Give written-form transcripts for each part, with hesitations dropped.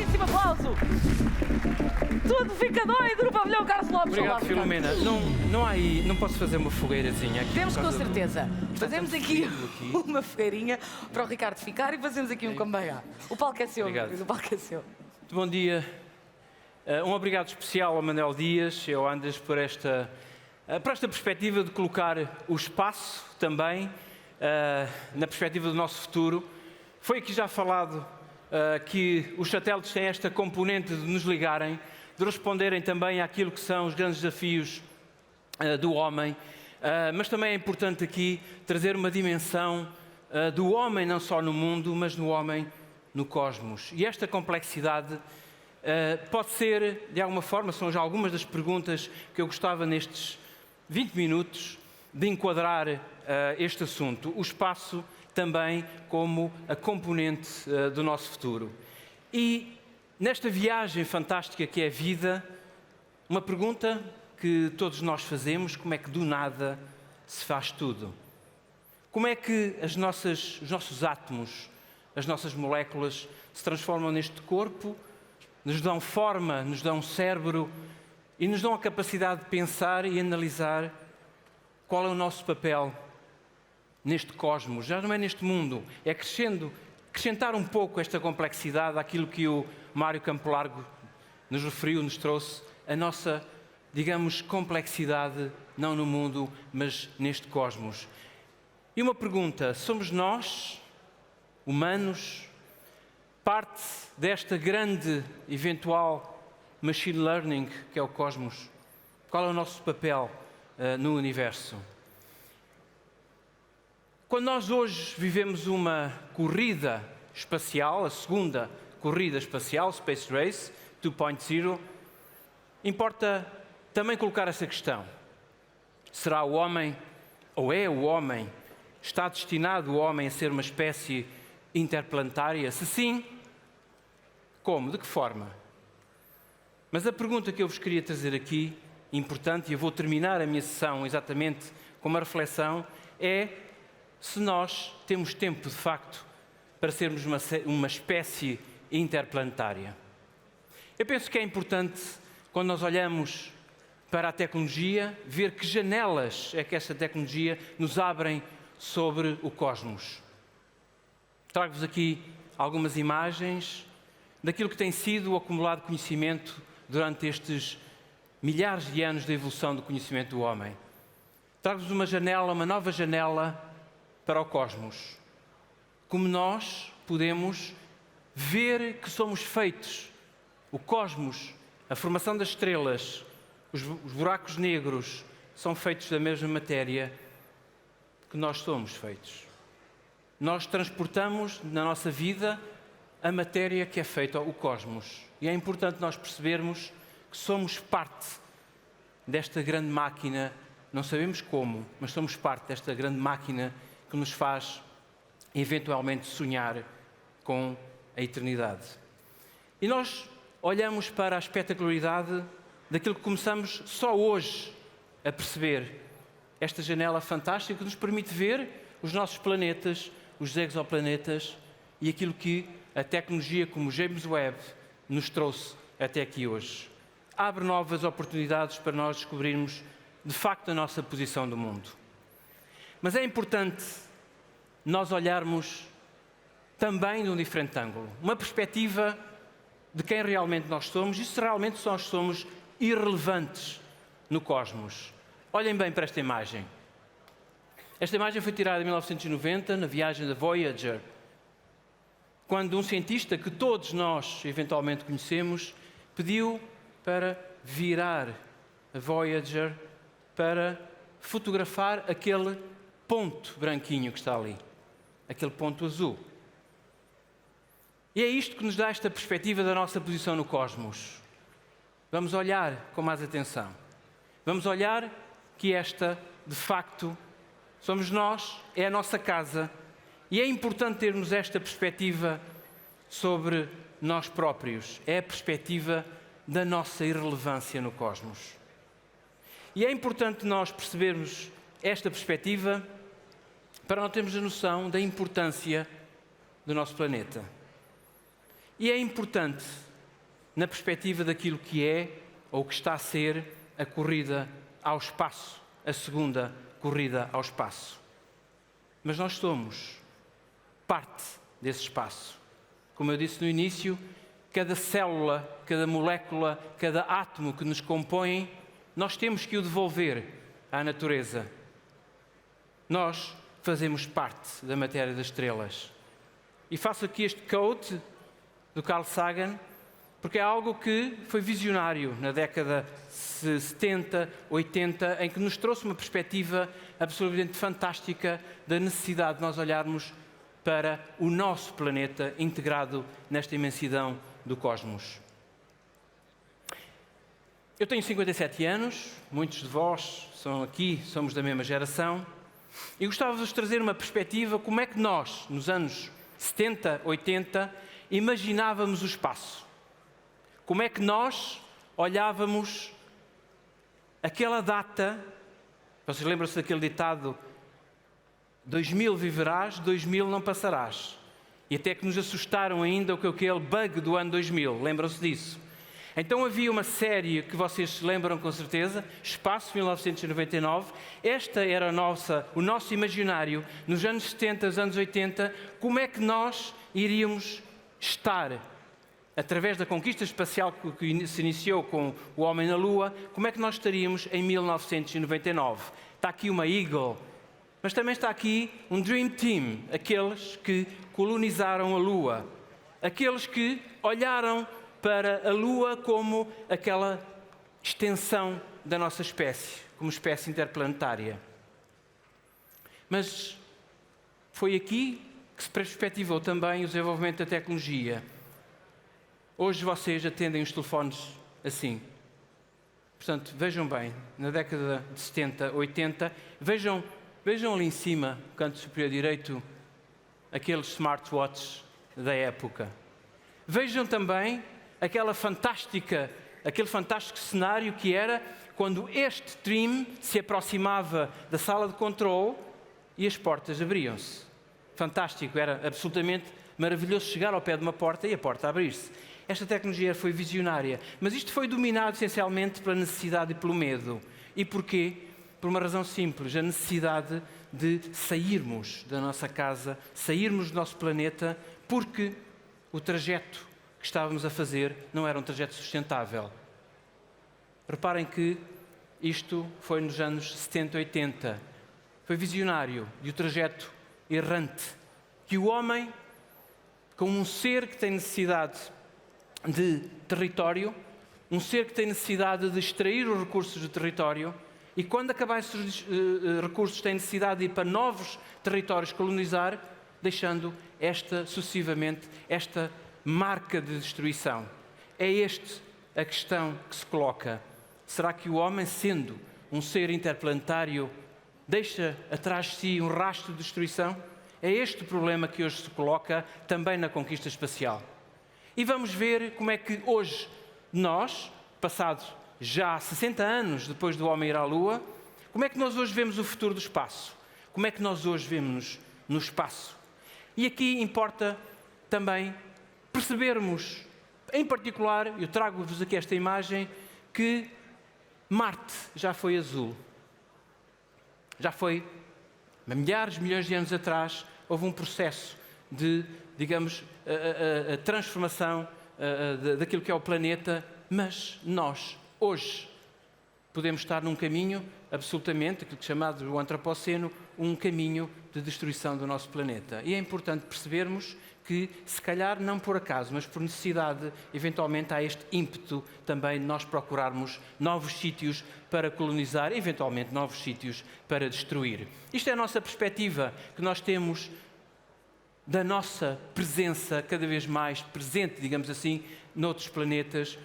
fortíssimo aplauso. Tudo fica doido no pavilhão Carlos Lopes. Obrigado, Filomena. Não posso fazer uma fogueirazinha aqui. Temos por com causa certeza. Fazemos tanto aqui frio aqui. uma fogueirinha para o Ricardo ficar e fazemos aqui um combate. O palco é seu, Obrigado. Luís, o palco é seu. Muito bom dia. Um obrigado especial ao Manuel Dias e ao Andas por esta perspectiva de colocar o espaço também na perspectiva do nosso futuro. Foi aqui já falado que os satélites têm esta componente de nos ligarem, de responderem também àquilo que são os grandes desafios do homem, mas também é importante aqui trazer uma dimensão do homem não só no mundo, mas no homem no cosmos. E esta complexidade pode ser, de alguma forma, são já algumas das perguntas que eu gostava nestes 20 minutos de enquadrar este assunto. O espaço também como a componente do nosso futuro. E nesta viagem fantástica que é a vida, uma pergunta que todos nós fazemos: como é que do nada se faz tudo? Como é que os nossos átomos, as nossas moléculas se transformam neste corpo, nos dão forma, nos dão cérebro e nos dão a capacidade de pensar e analisar qual é o nosso papel neste cosmos? Já não é neste mundo, é acrescentar um pouco esta complexidade àquilo que o Mário Campo Largo nos referiu, nos trouxe, a nossa, digamos, complexidade, não no mundo, mas neste cosmos. E uma pergunta: somos nós, humanos, parte desta grande eventual machine learning que é o cosmos? Qual é o nosso papel no universo? Quando nós hoje vivemos uma corrida espacial, a segunda corrida espacial, Space Race 2.0, importa também colocar essa questão. Será o homem, ou é o homem, está destinado o homem a ser uma espécie interplanetária? Se sim, como? De que forma? Mas a pergunta que eu vos queria trazer aqui, importante, e eu vou terminar a minha sessão exatamente com uma reflexão, é se nós temos tempo, de facto, para sermos uma espécie interplanetária. Eu penso que é importante, quando nós olhamos para a tecnologia, ver que janelas é que essa tecnologia nos abrem sobre o cosmos. Trago-vos aqui algumas imagens daquilo que tem sido o acumulado conhecimento durante estes milhares de anos de evolução do conhecimento do homem. Trago-vos uma nova janela para o cosmos. Como nós podemos ver que somos feitos, o cosmos, a formação das estrelas, os buracos negros, são feitos da mesma matéria que nós somos feitos. Nós transportamos na nossa vida a matéria que é feita, o cosmos. E é importante nós percebermos que somos parte desta grande máquina, não sabemos como, mas somos parte desta grande máquina que nos faz eventualmente sonhar com a eternidade. E nós olhamos para a espetacularidade daquilo que começamos só hoje a perceber. Esta janela fantástica que nos permite ver os nossos planetas, os exoplanetas e aquilo que a tecnologia como o James Webb nos trouxe até aqui hoje. Abre novas oportunidades para nós descobrirmos de facto a nossa posição do mundo. Mas é importante nós olharmos também de um diferente ângulo, uma perspectiva de quem realmente nós somos e se realmente nós somos irrelevantes no cosmos. Olhem bem para esta imagem. Esta imagem foi tirada em 1990, na viagem da Voyager, quando um cientista que todos nós eventualmente conhecemos pediu para virar a Voyager para fotografar aquele ponto branquinho que está ali, aquele ponto azul. E é isto que nos dá esta perspectiva da nossa posição no cosmos. Vamos olhar com mais atenção. Vamos olhar que esta, de facto, somos nós, é a nossa casa, e é importante termos esta perspectiva sobre nós próprios. É a perspectiva da nossa irrelevância no cosmos. E é importante nós percebermos esta perspectiva para não termos a noção da importância do nosso planeta. E é importante na perspectiva daquilo que é ou que está a ser a corrida ao espaço, a segunda corrida ao espaço. Mas nós somos parte desse espaço. Como eu disse no início, cada célula, cada molécula, cada átomo que nos compõe, nós temos que o devolver à natureza. Nós fazemos parte da matéria das estrelas. E faço aqui este quote do Carl Sagan, porque é algo que foi visionário na década 70, 80, em que nos trouxe uma perspectiva absolutamente fantástica da necessidade de nós olharmos para o nosso planeta integrado nesta imensidão do cosmos. Eu tenho 57 anos, muitos de vós são aqui, somos da mesma geração, e gostava de vos trazer uma perspectiva como é que nós, nos anos 70, 80, imaginávamos o espaço. Como é que nós olhávamos aquela data, vocês lembram-se daquele ditado, 2000 viverás, 2000 não passarás. E até que nos assustaram ainda com aquele bug do ano 2000, lembram-se disso? Então havia uma série que vocês se lembram com certeza, Espaço 1999. Esta era o nosso imaginário nos anos 70, os anos 80, como é que nós iríamos estar, através da conquista espacial que se iniciou com o homem na Lua, como é que nós estaríamos em 1999. Está aqui uma Eagle, mas também está aqui um Dream Team, aqueles que colonizaram a Lua, aqueles que olharam para a Lua como aquela extensão da nossa espécie, como espécie interplanetária. Mas foi aqui que se perspectivou também o desenvolvimento da tecnologia. Hoje vocês atendem os telefones assim. Portanto, vejam bem, na década de 70, 80, vejam ali em cima, no canto superior direito, aqueles smartwatches da época. Vejam também aquele fantástico cenário que era quando este stream se aproximava da sala de controle e as portas abriam-se. Fantástico, era absolutamente maravilhoso chegar ao pé de uma porta e a porta abrir-se. Esta tecnologia foi visionária, mas isto foi dominado essencialmente pela necessidade e pelo medo. E porquê? Por uma razão simples, a necessidade de sairmos da nossa casa, sairmos do nosso planeta, porque o trajeto que estávamos a fazer não era um trajeto sustentável. Reparem que isto foi nos anos 70, 80. Foi visionário e o trajeto errante. Que o homem, como um ser que tem necessidade de território, um ser que tem necessidade de extrair os recursos do território, e quando acabar esses recursos tem necessidade de ir para novos territórios colonizar, deixando sucessivamente esta marca de destruição. É esta a questão que se coloca. Será que o homem, sendo um ser interplanetário, deixa atrás de si um rastro de destruição? É este o problema que hoje se coloca também na conquista espacial. E vamos ver como é que hoje nós, passados já 60 anos depois do homem ir à Lua, como é que nós hoje vemos o futuro do espaço? Como é que nós hoje vemos no espaço? E aqui importa também percebermos, em particular, eu trago-vos aqui esta imagem, que Marte já foi azul. Já foi, há milhares, milhões de anos atrás, houve um processo de, digamos, a transformação daquilo que é o planeta, mas nós, hoje, podemos estar num caminho, absolutamente, aquilo que é chamado o antropoceno, um caminho de destruição do nosso planeta. E é importante percebermos que, se calhar, não por acaso, mas por necessidade, eventualmente há este ímpeto também de nós procurarmos novos sítios para colonizar, eventualmente novos sítios para destruir. Isto é a nossa perspectiva que nós temos da nossa presença cada vez mais presente, digamos assim, noutros planetas,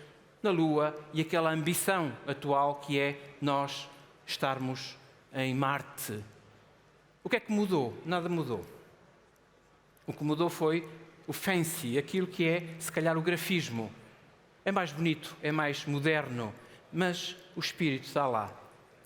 na Lua, e aquela ambição atual que é nós estarmos em Marte. O que é que mudou? Nada mudou. O que mudou foi o fancy, aquilo que é, se calhar, o grafismo. É mais bonito, é mais moderno, mas o espírito está lá.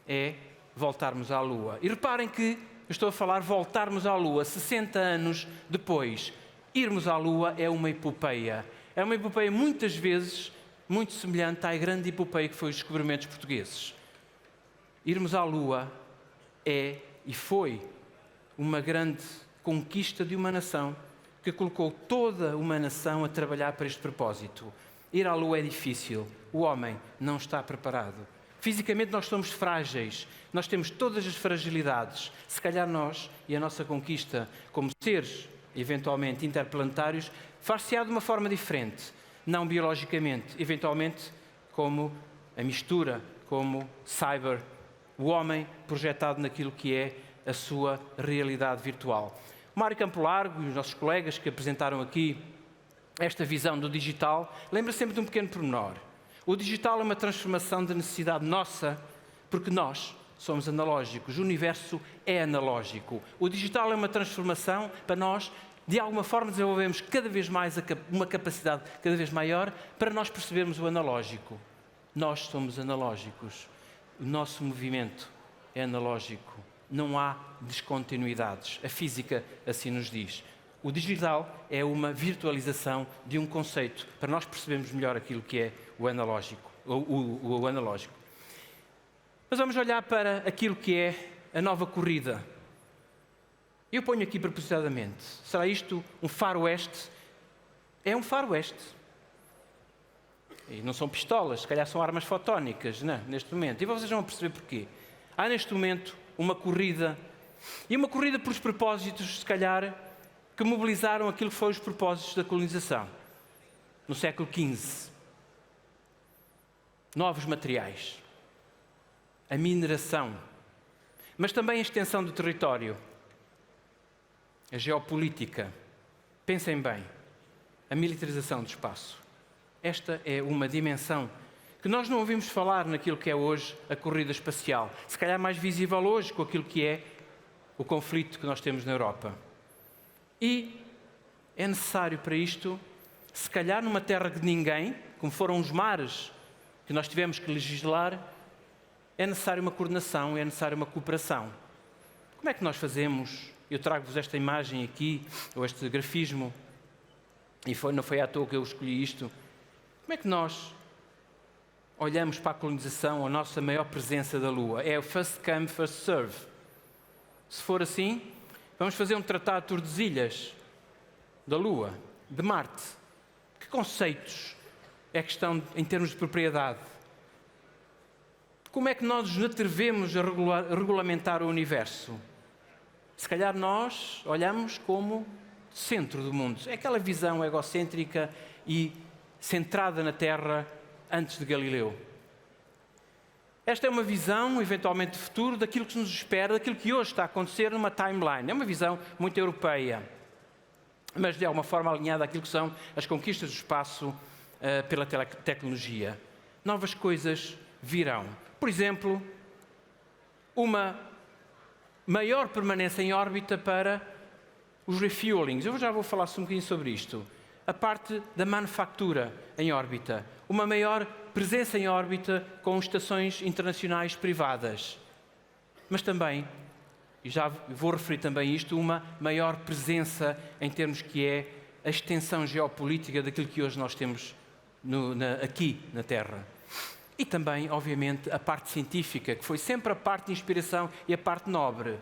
É voltarmos à Lua. E reparem que eu estou a falar voltarmos à Lua 60 anos depois. Irmos à Lua é uma epopeia. É uma epopeia muitas vezes muito semelhante à grande epopeia que foi os descobrimentos portugueses. Irmos à Lua é e foi uma grande conquista de uma nação que colocou toda uma nação a trabalhar para este propósito. Ir à Lua é difícil, o homem não está preparado. Fisicamente nós somos frágeis, nós temos todas as fragilidades. Se calhar nós e a nossa conquista como seres, eventualmente interplanetários, far-se-á de uma forma diferente, não biologicamente, eventualmente como a mistura, como cyber, o homem projetado naquilo que é a sua realidade virtual. O Mário Campo Largo e os nossos colegas que apresentaram aqui esta visão do digital, lembra sempre de um pequeno pormenor. O digital é uma transformação de necessidade nossa, porque nós somos analógicos, o universo é analógico. O digital é uma transformação para nós, de alguma forma desenvolvemos cada vez mais uma capacidade cada vez maior para nós percebermos o analógico. Nós somos analógicos, o nosso movimento é analógico, não há descontinuidades. A física assim nos diz. O digital é uma virtualização de um conceito para nós percebermos melhor aquilo que é o analógico. O analógico. Mas vamos olhar para aquilo que é a nova corrida. Eu ponho aqui propositadamente. Será isto um faroeste? É um faroeste. E não são pistolas, se calhar são armas fotónicas, não, neste momento. E vocês vão perceber porquê. Há neste momento uma corrida, e uma corrida por os propósitos, se calhar, que mobilizaram aquilo que foram os propósitos da colonização. No século XV. Novos materiais. A mineração. Mas também a extensão do território. A geopolítica. Pensem bem. A militarização do espaço. Esta é uma dimensão que nós não ouvimos falar naquilo que é hoje a corrida espacial. Se calhar mais visível hoje com aquilo que é o conflito que nós temos na Europa. E é necessário para isto, se calhar numa terra de ninguém, como foram os mares que nós tivemos que legislar, é necessário uma coordenação, é necessário uma cooperação. Como é que nós fazemos? Eu trago-vos esta imagem aqui, ou este grafismo, e não foi à toa que eu escolhi isto. Como é que nós olhamos para a colonização, a nossa maior presença da Lua? É o first come, first serve. Se for assim, vamos fazer um tratado de Tordesilhas da Lua, de Marte. Que conceitos é que estão em termos de propriedade? Como é que nós nos atrevemos a regulamentar o universo? Se calhar nós olhamos como centro do mundo. É aquela visão egocêntrica e centrada na Terra antes de Galileu. Esta é uma visão, eventualmente, de futuro, daquilo que nos espera, daquilo que hoje está a acontecer numa timeline. É uma visão muito europeia, mas de alguma forma alinhada àquilo que são as conquistas do espaço pela tecnologia. Novas coisas virão. Por exemplo, uma maior permanência em órbita para os refuelings. Eu já vou falar um bocadinho sobre isto. A parte da manufatura em órbita. Uma maior presença em órbita com estações internacionais privadas. Mas também, e já vou referir também isto, uma maior presença em termos que é a extensão geopolítica daquilo que hoje nós temos aqui na Terra. E também, obviamente, a parte científica, que foi sempre a parte de inspiração e a parte nobre.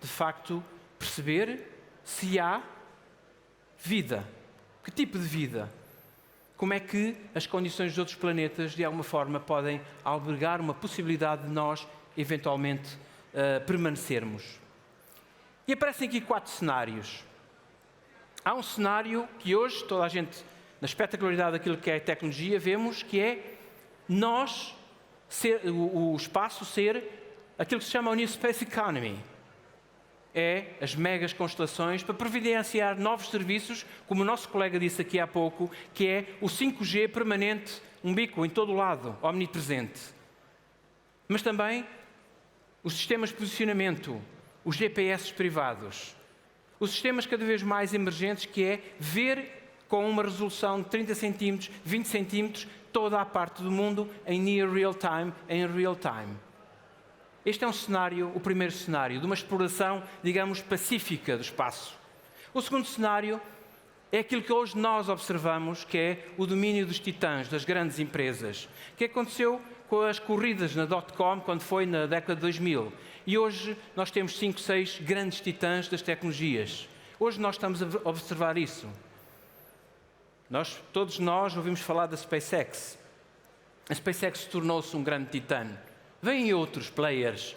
De facto, perceber se há vida. Que tipo de vida? Como é que as condições dos outros planetas, de alguma forma, podem albergar uma possibilidade de nós, eventualmente, permanecermos? E aparecem aqui 4 cenários. Há um cenário que hoje, toda a gente, na espetacularidade daquilo que é a tecnologia, vemos que é nós, o espaço ser aquilo que se chama a New Space Economy. É as megas constelações para providenciar novos serviços, como o nosso colega disse aqui há pouco, que é o 5G permanente, umbíquo, em todo o lado, omnipresente. Mas também os sistemas de posicionamento, os GPS privados, os sistemas cada vez mais emergentes, que é ver com uma resolução de 30 centímetros, 20 centímetros, toda a parte do mundo em near real time, em real time. Este é um cenário, o primeiro cenário, de uma exploração, digamos, pacífica do espaço. O segundo cenário é aquilo que hoje nós observamos, que é o domínio dos titãs, das grandes empresas. O que aconteceu com as corridas na .com, quando foi na década de 2000. E hoje nós temos 5, 6 grandes titãs das tecnologias. Hoje nós estamos a observar isso. Todos nós ouvimos falar da SpaceX. A SpaceX tornou-se um grande titã. Vêm outros players,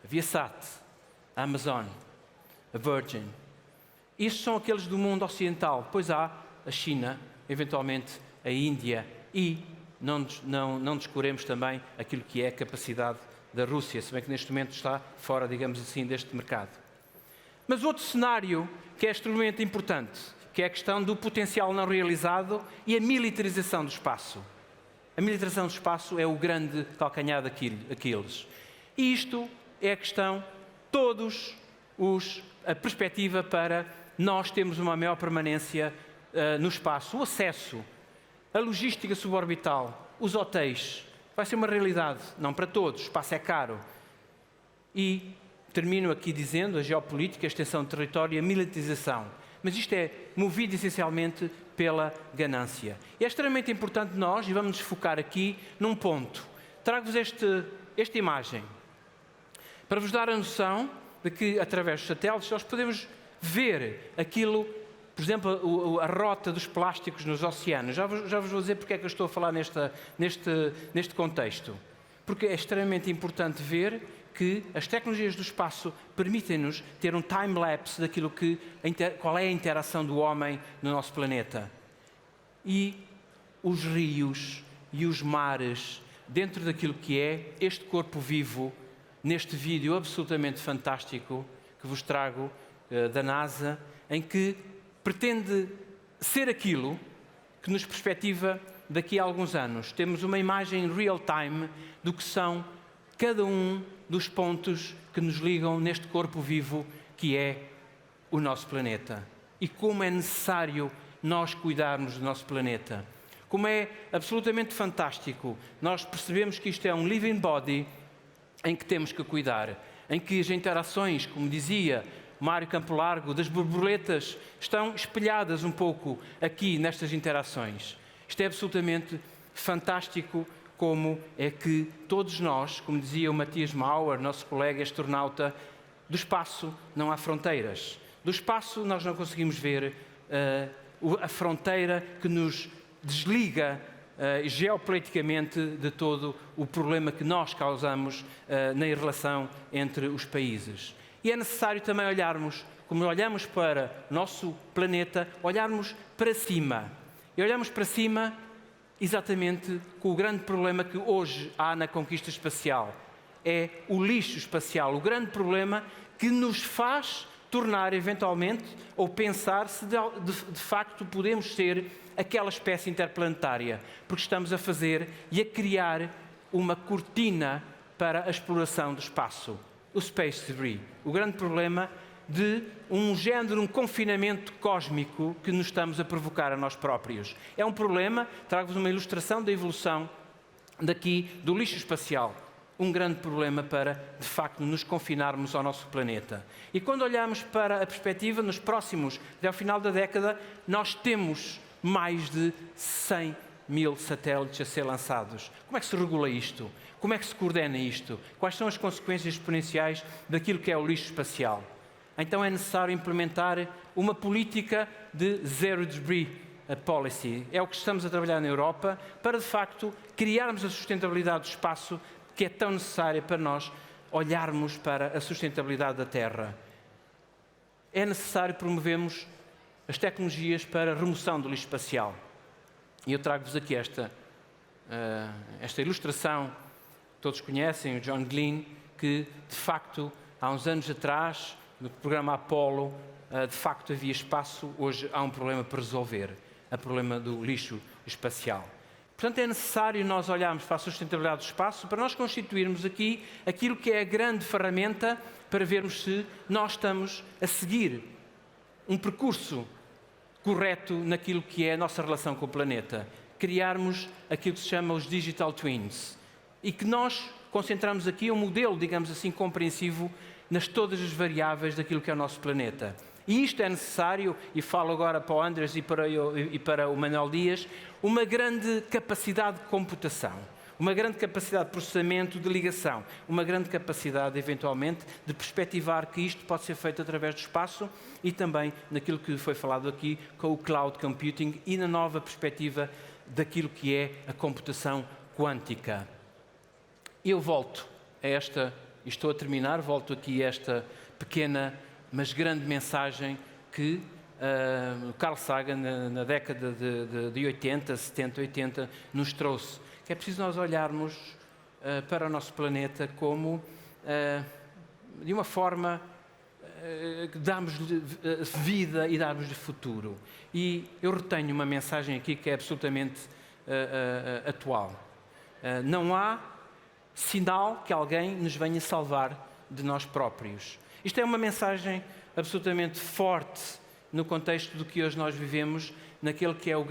a Viasat, a Amazon, a Virgin. Estes são aqueles do mundo ocidental. Depois há a China, eventualmente a Índia e não descuremos também aquilo que é a capacidade da Rússia, se bem que neste momento está fora, digamos assim, deste mercado. Mas outro cenário que é extremamente importante, que é a questão do potencial não realizado e a militarização do espaço. A militarização do espaço é o grande calcanhar de Aquiles. E isto é a questão, a perspectiva para nós termos uma maior permanência no espaço, o acesso, a logística suborbital, os hotéis, vai ser uma realidade, não para todos, o espaço é caro. E termino aqui dizendo a geopolítica, a extensão de território e a militarização. Mas isto é movido essencialmente pela ganância. E é extremamente importante nós, e vamos nos focar aqui num ponto. Trago-vos esta imagem para vos dar a noção de que, através dos satélites, nós podemos ver aquilo, por exemplo, a rota dos plásticos nos oceanos. Já vos vou dizer porque é que eu estou a falar neste contexto. Porque é extremamente importante ver que as tecnologias do espaço permitem-nos ter um time-lapse daquilo qual é a interação do homem no nosso planeta. E os rios e os mares, dentro daquilo que é este corpo vivo, neste vídeo absolutamente fantástico que vos trago da NASA, em que pretende ser aquilo que nos perspectiva daqui a alguns anos. Temos uma imagem real-time do que são cada um dos pontos que nos ligam neste corpo vivo que é o nosso planeta. E como é necessário nós cuidarmos do nosso planeta. Como é absolutamente fantástico nós percebemos que isto é um living body em que temos que cuidar, em que as interações, como dizia Mário Campo Largo, das borboletas, estão espelhadas um pouco aqui nestas interações. Isto é absolutamente fantástico, como é que todos nós, como dizia o Matias Mauer, nosso colega astronauta, do espaço não há fronteiras. Do espaço nós não conseguimos ver a fronteira que nos desliga geopoliticamente de todo o problema que nós causamos na relação entre os países. E é necessário também olharmos, como olhamos para o nosso planeta, olharmos para cima. E olhamos para cima exatamente com o grande problema que hoje há na conquista espacial. É o lixo espacial, o grande problema que nos faz tornar eventualmente ou pensar se de facto podemos ser aquela espécie interplanetária, porque estamos a fazer e a criar uma cortina para a exploração do espaço, o space debris. O grande problema de um confinamento cósmico que nos estamos a provocar a nós próprios. É um problema, trago-vos uma ilustração da evolução daqui do lixo espacial. Um grande problema para, de facto, nos confinarmos ao nosso planeta. E quando olhamos para a perspectiva, nos próximos, até ao final da década, nós temos mais de 100 mil satélites a ser lançados. Como é que se regula isto? Como é que se coordena isto? Quais são as consequências exponenciais daquilo que é o lixo espacial? Então é necessário implementar uma política de zero debris policy. É o que estamos a trabalhar na Europa para, de facto, criarmos a sustentabilidade do espaço que é tão necessária para nós olharmos para a sustentabilidade da Terra. É necessário promovermos as tecnologias para a remoção do lixo espacial. E eu trago-vos aqui esta ilustração, todos conhecem, o John Glenn, que, de facto, há uns anos atrás, no programa Apollo, de facto havia espaço, hoje há um problema para resolver, o problema do lixo espacial. Portanto, é necessário nós olharmos para a sustentabilidade do espaço, para nós constituirmos aqui aquilo que é a grande ferramenta para vermos se nós estamos a seguir um percurso correto naquilo que é a nossa relação com o planeta. Criarmos aquilo que se chama os Digital Twins. E que nós concentramos aqui um modelo, digamos assim, compreensivo nas todas as variáveis daquilo que é o nosso planeta. E isto é necessário, e falo agora para o Andrés e para o Manuel Dias, uma grande capacidade de computação, uma grande capacidade de processamento, de ligação, uma grande capacidade, eventualmente, de perspectivar que isto pode ser feito através do espaço e também naquilo que foi falado aqui com o cloud computing e na nova perspectiva daquilo que é a computação quântica. Eu volto a esta, e estou a terminar, volto aqui a esta pequena, mas grande mensagem que Carl Sagan, na década de 80, 70, 80, nos trouxe. Que é preciso nós olharmos para o nosso planeta como, de uma forma, que damos-lhe vida e damos-lhe futuro. E eu retenho uma mensagem aqui que é absolutamente atual. Não há sinal que alguém nos venha salvar de nós próprios. Isto é uma mensagem absolutamente forte no contexto do que hoje nós vivemos, naquele que é a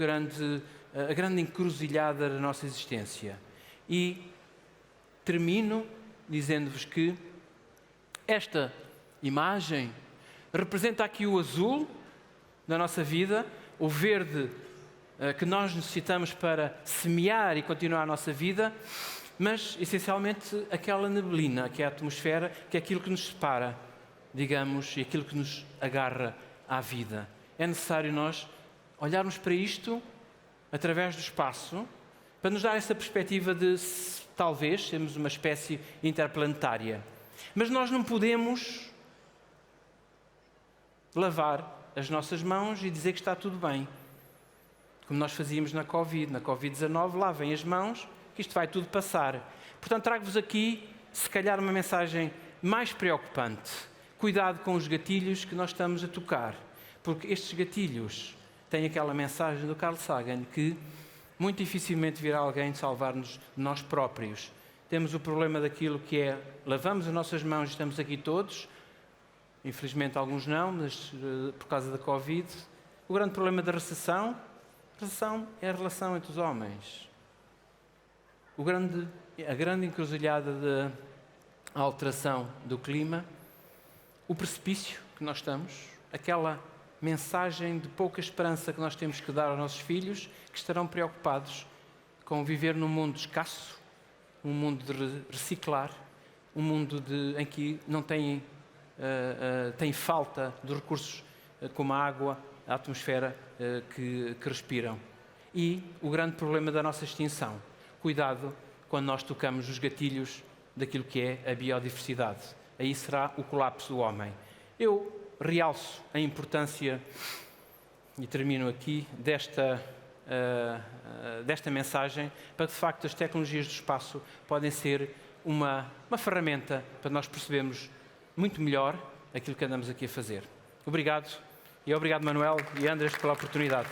grande encruzilhada da nossa existência. E termino dizendo-vos que esta imagem representa aqui o azul da nossa vida, o verde que nós necessitamos para semear e continuar a nossa vida, mas essencialmente aquela neblina, que é a atmosfera, que é aquilo que nos separa, digamos, e aquilo que nos agarra à vida. É necessário nós olharmos para isto através do espaço, para nos dar essa perspectiva de, talvez, sermos uma espécie interplanetária. Mas nós não podemos lavar as nossas mãos e dizer que está tudo bem. Como nós fazíamos na Covid-19, lavem as mãos, que isto vai tudo passar. Portanto, trago-vos aqui, se calhar, uma mensagem mais preocupante. Cuidado com os gatilhos que nós estamos a tocar, porque estes gatilhos têm aquela mensagem do Carl Sagan que muito dificilmente virá alguém salvar-nos de nós próprios. Temos o problema daquilo que é, lavamos as nossas mãos e estamos aqui todos, infelizmente alguns não, mas por causa da Covid. O grande problema da recessão é a relação entre os homens. A grande encruzilhada da alteração do clima, o precipício que nós estamos, aquela mensagem de pouca esperança que nós temos que dar aos nossos filhos, que estarão preocupados com viver num mundo escasso, um mundo de reciclar, um mundo em que não tem falta de recursos como a água, a atmosfera que respiram. E o grande problema da nossa extinção. Cuidado quando nós tocamos os gatilhos daquilo que é a biodiversidade. Aí será o colapso do homem. Eu realço a importância, e termino aqui, desta mensagem, para que de facto as tecnologias do espaço podem ser uma ferramenta para nós percebermos muito melhor aquilo que andamos aqui a fazer. Obrigado, e obrigado Manuel e Andrés pela oportunidade.